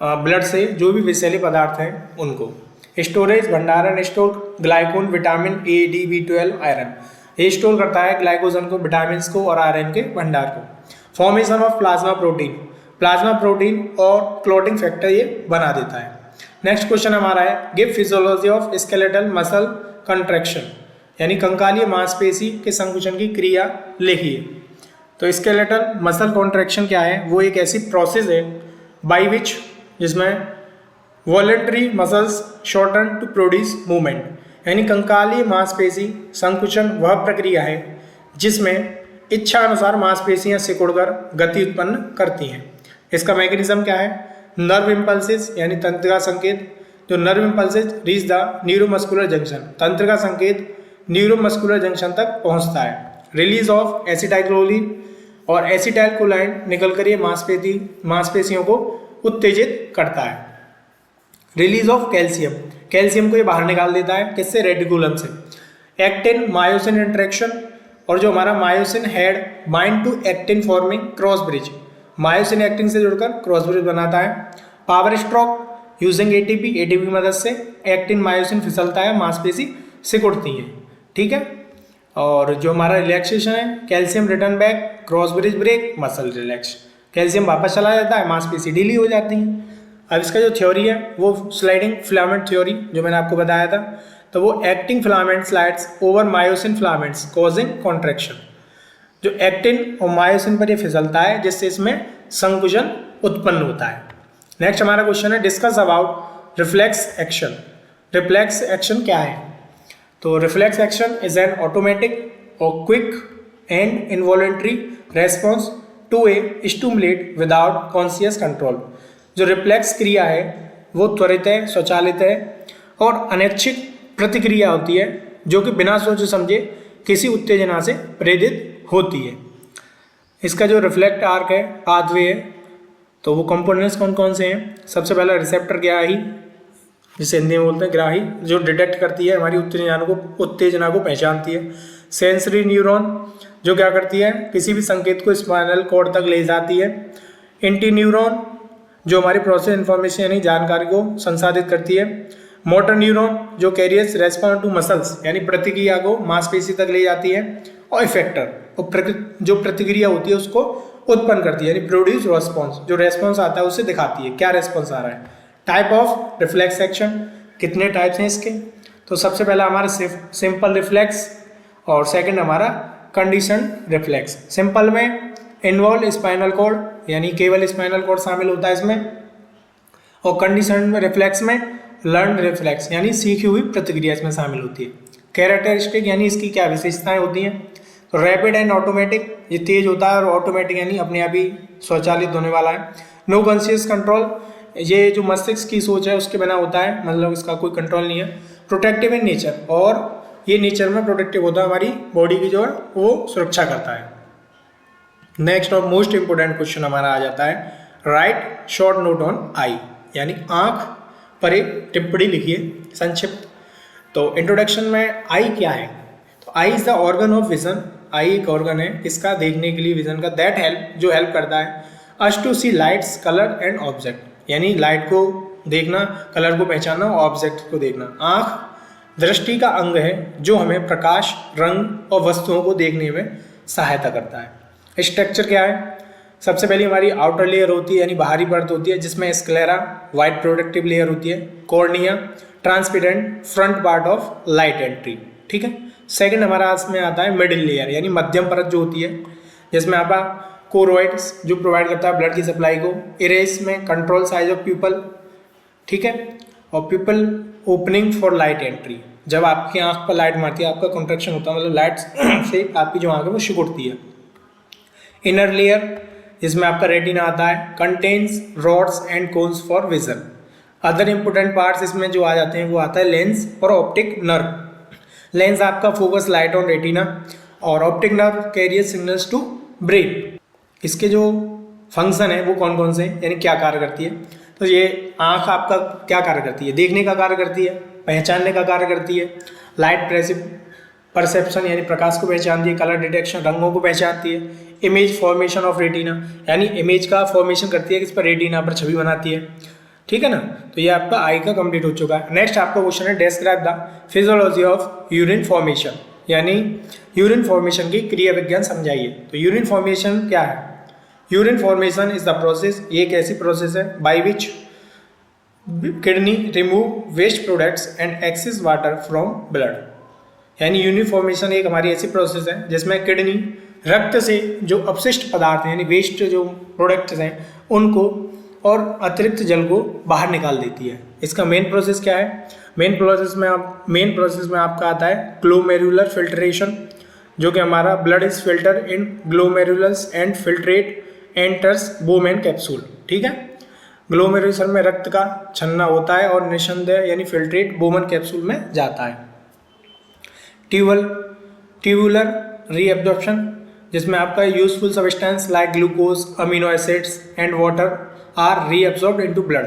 ब्लड से जो भी विषैले पदार्थ हैं उनको। स्टोरेज भंडारण store ग्लाइकोन vitamin A D B12 iron, ये स्टोर करता है ग्लाइकोजन को, विटामिन को और आयरन के भंडार को। Formation of plasma protein, plasma protein और क्लोटिंग फैक्टर ये बना देता है। नेक्स्ट क्वेश्चन हमारा है give physiology of skeletal muscle contraction, यानी कंकालीय मांसपेशी के संकुचन की क्रिया लिखिए। तो स्केलेटल मसल कॉन्ट्रैक्शन क्या है, वो एक ऐसी प्रोसेस है बाई विच जिसमें voluntary muscles shorten to produce movement, यानी कंकालीय मांसपेशी संकुचन वह प्रक्रिया है जिसमें इच्छा अनुसार मांसपेशियां सिकुड़कर गति उत्पन्न करती हैं। इसका मैकेनिज्म क्या है, नर्व इम्पल्सेस यानी तंत्रिका संकेत, जो nerve impulses reach the neuromuscular junction, तंत्रिका संकेत न्यूरोमस्कुलर जंक्शन तक पहुंचता है। रिलीज ऑफ एसिटाइलकोलिन और एसिटाइलकोलाइन निकल कर ये मांसपेशियों को उत्तेजित करता है। रिलीज ऑफ कैल्शियम, कैल्शियम को ये बाहर निकाल देता है, किससे, रेटिकुलम से। एक्टिन मायोसिन इंटरेक्शन, और जो हमारा myosin head bind to actin forming cross bridge, myosin actin से जुड़कर क्रॉस ब्रिज बनाता है। Power stroke using ATP, ATP की मदद से एक्टिन मायोसिन फिसलता है, मांसपेशी सिकुड़ती है, ठीक है। और जो हमारा रिलैक्सेशन है, calcium return back, cross bridge break, muscle relax, calcium वापस चला जाता है, मांसपेशी ढीली हो जाती है। अब इसका जो थ्योरी है वो स्लाइडिंग फिलामेंट थ्योरी जो मैंने आपको बताया था, तो वो acting filament slides over myosin filaments causing contraction, जो एक्टिन और मायोसिन पर ये फिसलता है जिससे इसमें संकुचन उत्पन्न होता है। नेक्स्ट हमारा क्वेश्चन है discuss about reflex action. Reflex action क्या है, तो reflex action is an automatic और quick and involuntary response to a stimulate without conscious control. जो रिफ्लेक्स क्रिया है वो त्वरित है, स्वचालित है और अनैच्छिक प्रतिक्रिया होती है जो कि बिना सोचे समझे किसी उत्तेजना से प्रेरित होती है। इसका जो रिफ्लेक्ट आर्क है, पाथवे है, तो वो कंपोनेंट्स कौन कौन से हैं। सबसे पहला रिसेप्टर ग्राही, जिसे हिंदी में बोलते हैं ग्राही, जो डिटेक्ट करती है हमारी उत्तेजना को पहचानती है। सेंसरी न्यूरॉन, जो क्या करती है, किसी भी संकेत को स्पाइनल कॉर्ड तक ले जाती है। इंटी न्यूरॉन, जो हमारी प्रोसेस इन्फॉर्मेशन यानी जानकारी को संसाधित करती है। मोटर न्यूरॉन, जो कैरियर्स रेस्पॉन्ड टू मसल्स यानी प्रतिक्रिया को मांसपेशी तक ले जाती है। और इफेक्टर, जो प्रतिक्रिया होती है उसको उत्पन्न करती है, यानी प्रोड्यूस रेस्पॉन्स, जो रेस्पॉन्स आता है उसे दिखाती है क्या रेस्पॉन्स आ रहा है। टाइप ऑफ रिफ्लेक्स एक्शन, कितने टाइप्स हैं इसके, तो सबसे पहला हमारा सिंपल रिफ्लेक्स और सेकंड हमारा कंडीशन रिफ्लेक्स। सिंपल में इन्वॉल्व स्पाइनल कॉर्ड यानी केवल स्पाइनल कॉर्ड शामिल होता है इसमें, और कंडीशन रिफ्लेक्स में लर्न रिफ्लेक्स यानी सीखी हुई प्रतिक्रिया इसमें शामिल होती है। कैरेक्टरिस्टिक यानी इसकी क्या विशेषताएं होती हैं, तो रैपिड एंड ऑटोमेटिक, ये तेज होता है, और ऑटोमेटिक यानी अपने आप ही स्वचालित होने वाला है। नो कॉन्शियस कंट्रोल, ये जो मस्तिष्क की सोच है उसके बिना होता है, मतलब इसका कोई कंट्रोल नहीं है। प्रोटेक्टिव इन नेचर, और ये नेचर में प्रोटेक्टिव होता है, हमारी बॉडी की जो है वो सुरक्षा करता है। नेक्स्ट और मोस्ट इंपोर्टेंट क्वेश्चन हमारा आ जाता है right short note on I, यानी आंख पर एक टिप्पणी लिखिए संक्षिप्त। तो इंट्रोडक्शन में आई क्या है, तो eye is the organ of vision, eye एक ऑर्गन है इसका देखने के लिए, विजन का, दैट हेल्प, जो हेल्प करता है us to see lights colour and object, यानी लाइट को देखना, कलर को पहचानना, ऑब्जेक्ट को देखना। आंख दृष्टि का अंग है जो हमें प्रकाश, रंग और वस्तुओं को देखने में सहायता करता है। स्ट्रक्चर क्या है, सबसे पहले हमारी आउटर लेयर होती है यानी बाहरी परत होती है जिसमें स्क्लेरा वाइट प्रोडक्टिव लेयर होती है। Cornea transparent front part of light entry, ठीक है। सेकंड हमारा इसमें आता है मिडिल लेयर यानी मध्यम परत जो होती है, जिसमें आपका कोरोइड्स जो प्रोवाइड करता है ब्लड की सप्लाई को। इरेस में कंट्रोल साइज ऑफ प्यूपल, ठीक है, और pupil opening for light entry, जब आपकी आंख पर लाइट मारती है आपका कॉन्ट्रैक्शन होता है, मतलब लाइट से आपकी जो आंख है वो सिकुड़ती है। इनर लेयर जिसमें आपका रेटिना आता है, contains rods and cones for vision. Other important parts इसमें जो आ जाते हैं वो आता है लेंस और ऑप्टिक नर्व। लेंस आपका फोकस लाइट ऑन रेटिना, और optic nerve carrier signals to brain. इसके जो फंक्शन है वो कौन कौन से, यानी क्या कार्य करती है। तो ये आँख आपका क्या कार्य करती है? देखने का कार्य करती है, पहचानने का कार्य करती है, लाइट परसेप्शन यानी प्रकाश को पहचानती है, कलर डिटेक्शन रंगों को पहचानती है, इमेज फॉर्मेशन ऑफ रेटिना यानी इमेज का फॉर्मेशन करती है, किस पर? रेटिना पर छवि बनाती है। ठीक है ना, तो ये आपका आई का कंप्लीट हो चुका है। नेक्स्ट आपका क्वेश्चन है describe the physiology of urine formation, यानी यूरिन फॉर्मेशन की क्रिया विज्ञान समझाइए। तो यूरिन फॉर्मेशन क्या है? Urine formation is the process, ये एक ऐसी प्रोसेस है by which kidney remove waste products and excess water from blood, यानी यूरिन फॉर्मेशन एक हमारी ऐसी प्रोसेस है जिसमें किडनी रक्त से जो अपशिष्ट पदार्थ हैं यानी वेस्ट जो प्रोडक्ट्स हैं उनको और अतिरिक्त जल को बाहर निकाल देती है। इसका मेन प्रोसेस क्या है? मेन प्रोसेस में आपका आता है ग्लोमेरुलर फिल्ट्रेशन, जो कि हमारा blood is filter in glomerulus and filtrate enters Bowman capsule. ठीक है, ग्लोमेरुलेशन में रक्त का छन्ना होता है और निस्संदेह यानी फिल्ट्रेट बोमन कैप्सूल में जाता है। ट्यूबुलर रीअब्जॉर्प्शन, जिसमें आपका useful substance like glucose, amino acids and water are reabsorbed into blood,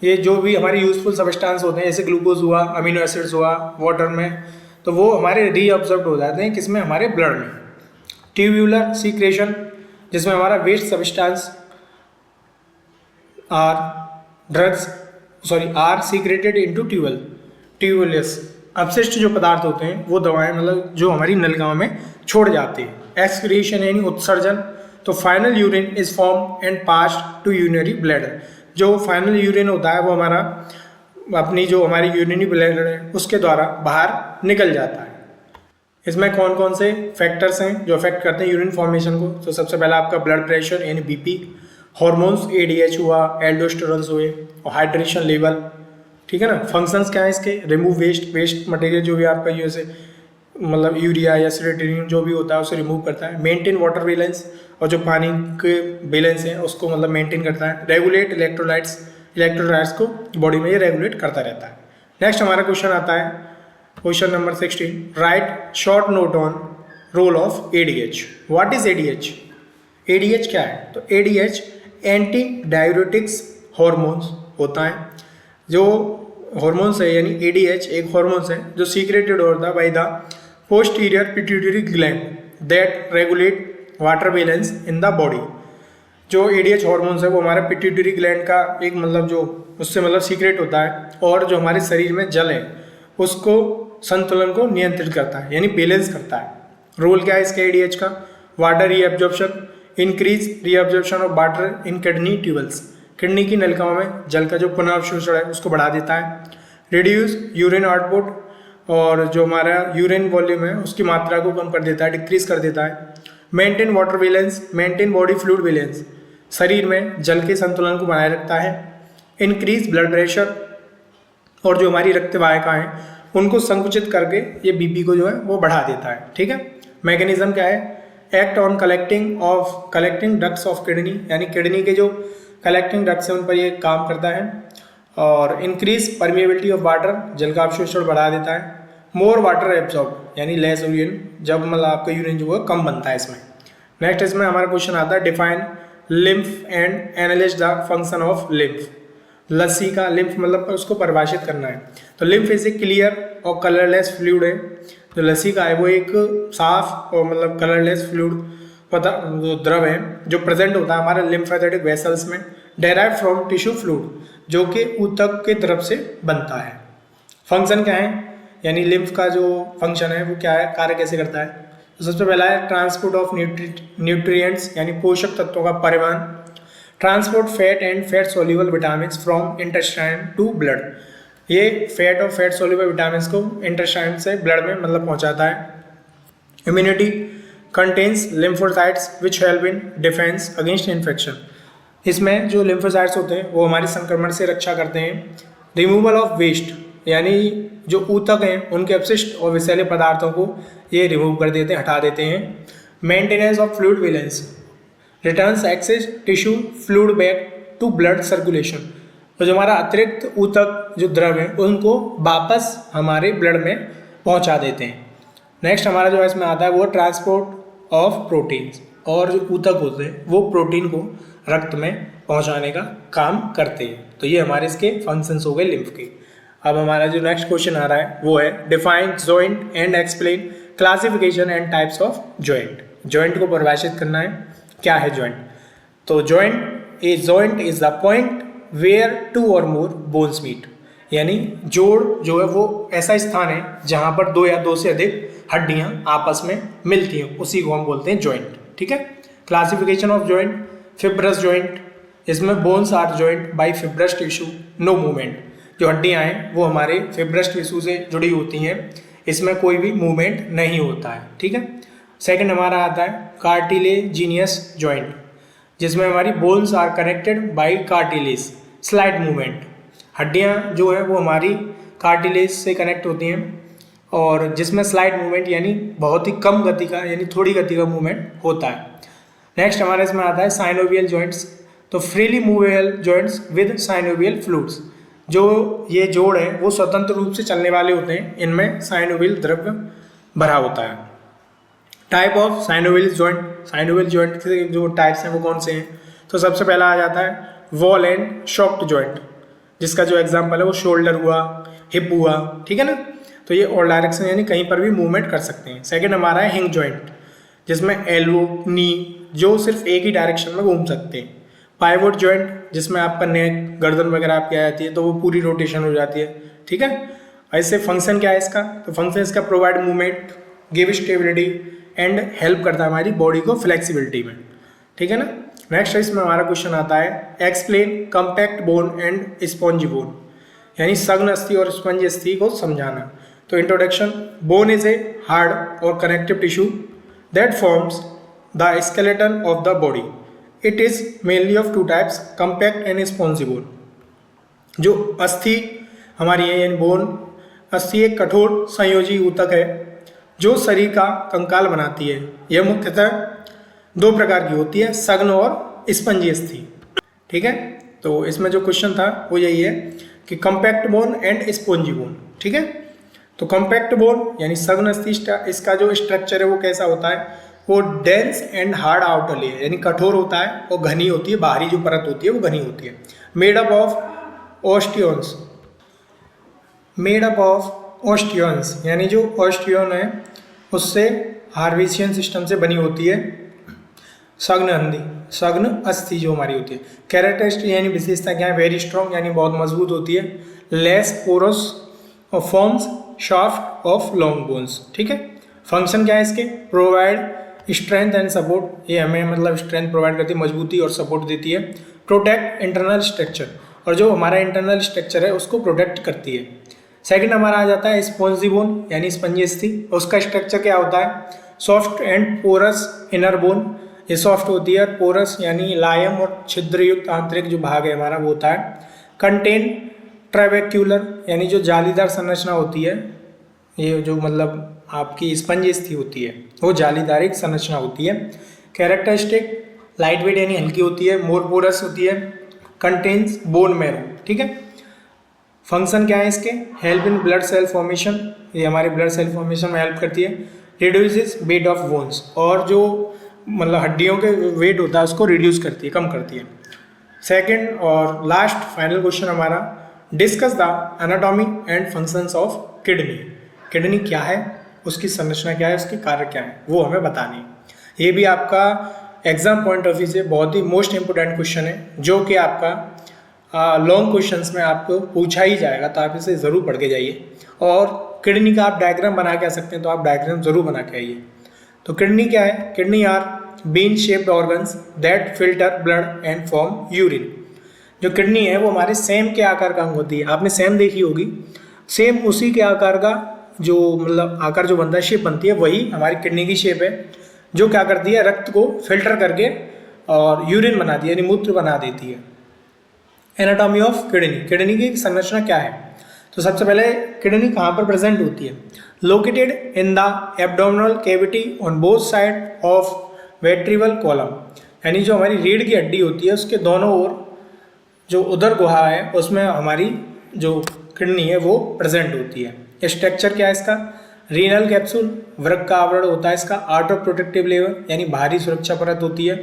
ये जो भी हमारे यूजफुल सब्सटेंस होते हैं जैसे ग्लूकोज हुआ, अमीनो एसिड्स हुआ वाटर में, तो वो हमारे रीअब्सॉर्ब्ड हो जाते हैं किसमें? हमारे ब्लड में। ट्यूबुलर सीक्रेशन, जिसमें हमारा waste substance are secreted into tubules, अपशिष्ट जो पदार्थ होते हैं वो दवाएं मतलब जो हमारी नलिकाओं में छोड़ जाते हैं। एक्सक्रीशन यानी उत्सर्जन, तो final urine is form and passed to urinary bladder, जो फाइनल यूरिन होता है वो हमारा अपनी जो हमारी यूरिनरी ब्लैडर है उसके द्वारा बाहर निकल जाता है। इसमें कौन कौन से फैक्टर्स हैं जो अफेक्ट करते हैं यूरिन फॉर्मेशन को? तो सबसे पहला आपका ब्लड प्रेशर यानी बीपी, हार्मोन्स एडीएच हुआ, एल्डोस्टेरोन्स हुए और हाइड्रेशन लेवल। ठीक है ना, फंक्शंस क्या है इसके? रिमूव वेस्ट मटेरियल जो भी आपका जैसे मतलब यूरिया या सेरोटोनिन जो भी होता है उसे रिमूव करता है। मेंटेन वाटर बैलेंस, और जो पानी के बैलेंस है उसको मतलब मेंटेन करता है। रेगुलेट इलेक्ट्रोलाइट्स को बॉडी में ये रेगुलेट करता रहता है। नेक्स्ट हमारा क्वेश्चन आता है question number 16, right short note on roll of ADH. What is ADH? ADH क्या है? तो एडीएच एंटी डाययूरेटिक्स हॉर्मोन्स होता है। जो हॉर्मोन्स है यानी एडीएच एक हॉर्मोन्स है जो सीक्रेटेड होता है by the posterior pituitary gland that regulate water balance in the body. जो एडीएच हॉर्मोन्स है वो हमारे पिट्यूटरी ग्लैंड का एक मतलब जो उससे मतलब सीक्रेट होता है और जो हमारे शरीर में जल है उसको संतुलन को नियंत्रित करता है यानी बैलेंस करता है। रोल क्या है इसका एडीएच का? Water reabsorption, increase reabsorption of water in kidney tubules, kidney की नलिकाओं में जल का जो पुनर्अवशोषण है उसको बढ़ा देता है। रिड्यूस यूरिन आउटपुट, और जो हमारा यूरिन वॉल्यूम है उसकी मात्रा को कम कर देता है, डिक्रीज कर देता है। Maintain water balance, maintain body fluid balance, शरीर में जल के संतुलन को बनाए रखता है। इंक्रीज ब्लड प्रेशर, और जो हमारी रक्त वाहिका हैं उनको संकुचित करके ये बीपी को जो है वो बढ़ा देता है। ठीक है, मैकेनिज्म क्या है? Act on collecting ducts of kidney, यानी किडनी के जो कलेक्टिंग डक्ट्स हैं उन पर ये काम करता है। और इंक्रीज परमिएबिलिटी ऑफ वाटर, जल का अवशोषण बढ़ा देता है। मोर वाटर एब्जॉर्ब यानी लेस यूरिन, जब मतलब आपका यूरिन जो है कम बनता है इसमें। नेक्स्ट इसमें हमारा क्वेश्चन आता है define lymph and analyse the function of lymph. लस्सी का लिम्फ मतलब उसको परिभाषित करना है। तो लिम्फ इज ए क्लियर और कलरलेस फ्लूइड है। जो लस्सी का है वो एक साफ और मतलब कलरलेस फ्लूइड जो द्रव है जो प्रेजेंट होता है हमारे लिम्फेटिक वेसल्स में, डेराइव फ्रॉम टिश्यू फ्लूइड, जो कि ऊतक के द्रव से बनता है। फंक्शन क्या है यानी लिम्फ का जो फंक्शन है वो क्या है, कार्य कैसे करता है? तो सबसे पहला है ट्रांसपोर्ट ऑफ न्यूट्रिएंट्स यानी पोषक तत्वों का परिवहन। Transport fat and fat soluble vitamins from intestine to blood, ये फैट और फैट सोल्यूबल विटामिन्स को इंटेस्टाइन से ब्लड में मतलब पहुंचाता है। Immunity contains lymphocytes which help in defense against infection, इसमें जो लिम्फोसाइट्स होते हैं वो हमारे संक्रमण से रक्षा करते हैं। रिमूवल ऑफ वेस्ट यानी जो ऊतक हैं उनके अपशिष्ट और विषैले पदार्थों को ये रिमूव कर देते हैं, हटा देते हैं। Maintenance of fluid balance, returns excess tissue fluid back to blood circulation, तो जो हमारा अतिरिक्त ऊतक जो द्रव है उनको वापस हमारे ब्लड में पहुंचा देते हैं। नेक्स्ट हमारा जो इसमें आता है वो ट्रांसपोर्ट ऑफ प्रोटीन्स, और जो ऊतक होते हैं वो प्रोटीन को रक्त में पहुंचाने का काम करते हैं। तो ये हमारे इसके फंक्शंस हो गए लिम्फ के। अब हमारा जो नेक्स्ट क्वेश्चन आ रहा है वो है define joint and explain classification and types of joint. Joint को परिभाषित करना है, क्या है जॉइंट। तो joint is the point where 2 or more bones meet, यानी जोड़ जो है वो ऐसा स्थान है जहां पर 2 या 2 से अधिक हड्डियां आपस में मिलती हैं, उसी को हम बोलते हैं जॉइंट। ठीक है। Classification of joint, fibrous joint, इसमें bones are joint by fibrous tissue, no movement. जो हड्डियां हैं वो हमारे फिब्रस टिश्यू से जुड़ी होती हैं, इसमें कोई भी मूवमेंट नहीं होता है। ठीक है। सेकंड हमारा आता है कार्टिलेजिनियस जॉइंट, जिसमें हमारी bones are connected by cartilage, slide movement. हड्डियां जो है वो हमारी कार्टिलेज से कनेक्ट होती हैं और जिसमें स्लाइड मूवमेंट यानी बहुत ही कम गति का यानी थोड़ी गति का मूवमेंट होता है। नेक्स्ट हमारे इसमें आता है साइनोवियल जॉइंट्स। तो freely movable joints with synovial fluids, जो ये जोड़ है वो स्वतंत्र रूप से चलने वाले होते हैं, इनमें साइनोवियल द्रव्य भरा होता है। Type of synovial joint, synovial joint के जो टाइप्स हैं वो कौन से हैं। तो सबसे पहला आ जाता है वॉल एंड शॉफ्ट जॉइंट, जिसका जो एग्जांपल है वो शोल्डर हुआ, हिप हुआ। ठीक है ना। तो ये ऑल डायरेक्शन यानी कहीं पर भी मूवमेंट कर सकते हैं। सेकंड हमारा है हिंग जॉइंट, जिसमें एल्बो, नी जो सिर्फ एक ही डायरेक्शन में घूम सकते हैं। पाइवोट जॉइंट, जिसमें आपका नेक, गर्दन वगैरह आपकी आ जाती है तो वो पूरी रोटेशन हो जाती है। ठीक है। ऐसे फंक्शन क्या है इसका, तो फंक्शन इसका provide movement, give stability and help करता है हमारी बॉडी को फ्लेक्सिबिलिटी में। ठीक है ना। नेक्स्ट इसमें हमारा क्वेश्चन आता है explain compact bone and spongy bone, यानी सघन अस्थि और स्पंज अस्थि को समझाना। तो introduction, bone is a hard और connective tissue that forms the skeleton of the body. It is mainly of 2 types, compact and spongy bone. जो अस्थि हमारी है यानी बोन, अस्थि एक कठोर संयोजी ऊतक है जो शरीर का कंकाल बनाती है। यह मुख्यतः 2 प्रकार की होती है, सघन और स्पंजी अस्थि। ठीक है। तो इसमें जो क्वेश्चन था वो यही है कि compact bone and spongy bone. ठीक है। तो कम्पैक्ट बोन यानी सघन अस्थि, इसका जो स्ट्रक्चर है वो कैसा होता है, वो dense and hard outer layer यानी कठोर होता है और घनी होती है, बाहरी जो परत होती है वो घनी होती है। Made up of osteons, made up of osteons यानी जो ऑस्टियोन है उससे हार्वेशियन सिस्टम से बनी होती है। सघन अस्थि जो हमारी होती है। कैरेक्टरिस्टिक यानी विशेषता क्या है, वेरी स्ट्रॉन्ग यानी बहुत मजबूत होती है। लेस पोरस और forms shaft of long bones. ठीक है। फंक्शन क्या है इसके, प्रोवाइड स्ट्रेंथ एंड सपोर्ट, ये हमें मतलब स्ट्रेंथ प्रोवाइड करती है, मजबूती और सपोर्ट देती है। प्रोटेक्ट इंटरनल स्ट्रक्चर, और जो हमारा इंटरनल स्ट्रक्चर है उसको प्रोटेक्ट करती है। सेकंड हमारा आ जाता है स्पॉन्जी बोन यानी स्पंजी अस्थि। उसका स्ट्रक्चर क्या होता है, soft and porous inner bone, ये सॉफ्ट होती है। पोरस यानी लायम और छिद्रयुक्त आंतरिक जो भाग है हमारा वो होता है। कंटेन ट्राइवेक्यूलर यानी जो जालीदार संरचना होती है, ये जो मतलब आपकी स्पंज अस्थि होती है वो जालीदार एक संरचना होती है। कैरेक्टरिस्टिक लाइट वेट यानी हल्की होती है, मोर पोरस होती है, कंटेन्स बोन मैरो। ठीक है। फंक्शन क्या है इसके, help in blood cell formation, ये हमारे ब्लड सेल फॉर्मेशन में हेल्प करती है। रिड्यूसेस वेट ऑफ बोन्स, और जो मतलब हड्डियों के वेट होता है उसको रिड्यूस करती है, कम करती है। सेकंड और लास्ट फाइनल क्वेश्चन हमारा, discuss the anatomy and functions of kidney. Kidney क्या है, उसकी संरचना क्या है, उसके कार्य क्या है, वो हमें बतानी है। ये भी आपका एग्जाम पॉइंट ऑफ व्यू से बहुत ही मोस्ट इंपोर्टेंट क्वेश्चन है, जो कि आपका लॉन्ग क्वेश्चंस में आपको पूछा ही जाएगा, तो आप इसे ज़रूर पढ़ के जाइए। और किडनी का आप डायग्राम बना के आ सकते हैं, तो आप डायग्राम ज़रूर बना के आइए। तो किडनी क्या है, kidney are bean shaped organs that filter blood and form urine. जो किडनी है वो हमारे सेम के आकार का अंग होती है, आपने सेम देखी होगी, सेम उसी के आकार का जो मतलब आकार जो बनता है, शेप बनती है, वही हमारी किडनी की शेप है, जो क्या करती है, रक्त को फिल्टर करके और यूरिन बनाती है यानी मूत्र बना देती है। एनाटॉमी ऑफ किडनी, किडनी की संरचना क्या है, तो सबसे पहले किडनी कहाँ पर प्रेजेंट होती है, located in the abdominal cavity on both side of vertebral column, यानी जो हमारी रीढ़ की हड्डी होती है उसके दोनों ओर जो उदर गुहा है उसमें हमारी जो किडनी है वो प्रेजेंट होती है। स्ट्रक्चर क्या है इसका, रीनल कैप्सूल, वृक्क का आवरण होता है इसका। आउटर प्रोटेक्टिव लेयर यानी बाहरी सुरक्षा परत होती है।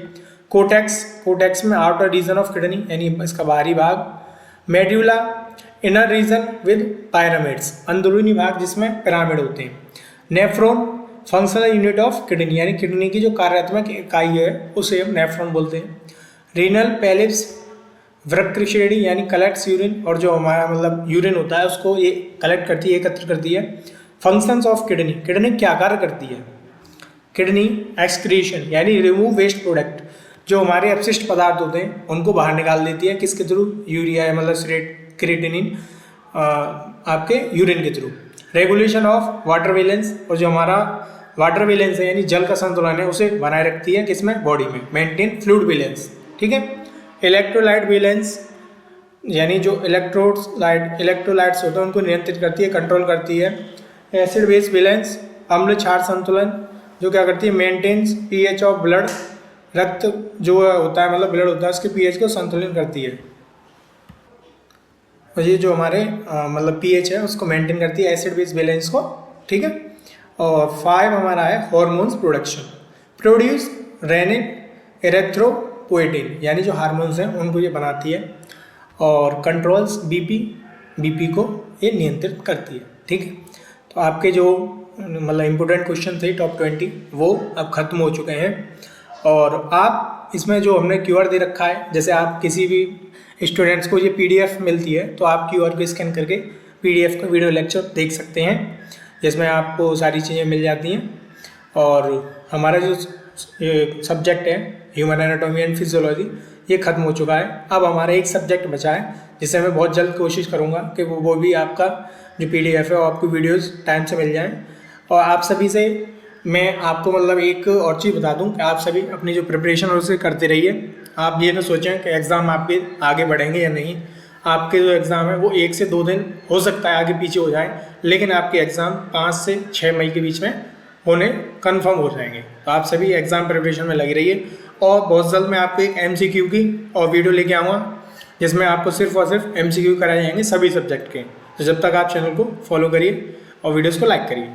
कोटेक्स, कोटेक्स में आउटर रीजन ऑफ किडनी यानी इसका बाहरी भाग। Medulla, inner region with pyramids, अंदरूनी भाग जिसमें पिरामिड होते हैं। Nephron, functional unit of kidney यानी किडनी की जो कार्यात्मक इकाई है उसे हम नेफ्रॉन बोलते हैं। रीनल पैलिप्स, वृक्क श्रेणी यानी कलेक्ट्स यूरिन, और जो हमारा मतलब यूरिन होता है उसको ये कलेक्ट करती है, एकत्र करती है। फंक्शंस ऑफ किडनी, किडनी क्या कार्य करती है? किडनी एक्सक्रीशन यानी रिमूव वेस्ट प्रोडक्ट, जो हमारे अपशिष्ट पदार्थ होते हैं उनको बाहर निकाल देती है। किसके थ्रू? यूरिया मतलब क्रिएटिनिन आपके यूरिन के through. Regulation of water balance, और जो हमारा वाटर बैलेंस है यानी जल का संतुलन है उसे बनाए रखती है किसमें? बॉडी में। मेंटेन फ्लूइड बैलेंस, ठीक है। इलेक्ट्रोलाइट बैलेंस यानी जो इलेक्ट्रोलाइट्स होते हैं उनको नियंत्रित करती है, कंट्रोल करती है। एसिड बेस बैलेंस, अम्ल क्षार संतुलन, जो क्या करती है? मेंटेन्स पीएच ऑफ ब्लड, रक्त जो होता है मतलब ब्लड होता है उसके पीएच को संतुलित करती है। और ये जो हमारे मतलब पीएच है उसको मेंटेन करती है, एसिड बेस बैलेंस को, ठीक है। और 5 हमारा है हार्मोन्स प्रोडक्शन, प्रोड्यूस रेनिन एरेथ्रोपोएटिन यानी जो हार्मोन्स हैं उनको ये बनाती है। और कंट्रोल्स बीपी को ये नियंत्रित करती है, ठीक है। तो आपके जो मतलब इम्पोर्टेंट क्वेश्चन थे टॉप 20 वो अब खत्म हो चुके हैं। और आप इसमें जो हमने QR दे रखा है, जैसे आप किसी भी स्टूडेंट्स को ये PDF मिलती है तो आप QR को स्कैन करके PDF का वीडियो लेक्चर देख सकते हैं जिसमें आपको सारी चीज़ें मिल जाती हैं। और हमारा जो सब्जेक्ट है ह्यूमन एनाटॉमी एंड फिजियोलॉजी ये खत्म हो चुका है। अब हमारा एक सब्जेक्ट बचा है जिसे मैं बहुत जल्द कोशिश करूँगा कि वो भी आपका जो PDF है वो आपको वीडियोज़ टाइम से मिल जाएँ। और आप सभी से मैं आपको मतलब एक और चीज़ बता दूं कि आप सभी अपनी जो प्रिपरेशन है उसे करते रहिए। आप ये ना सोचें कि एग्ज़ाम आपके आगे बढ़ेंगे या नहीं। आपके जो एग्ज़ाम है वो 1 से 2 दिन हो सकता है आगे पीछे हो जाए, लेकिन आपके एग्ज़ाम 5 से 6 मई के बीच में होने कन्फर्म हो जाएंगे। तो आप सभी एग्ज़ाम प्रिपरेशन में लगे रहिए। और बहुत जल्द मैं आपको एक MCQ की और वीडियो लेके आऊँगा जिसमें आपको सिर्फ और सिर्फ MCQ कराए जाएंगे सभी सब्जेक्ट के। तो जब तक आप चैनल को फॉलो करिए और वीडियोज़ को लाइक करिए।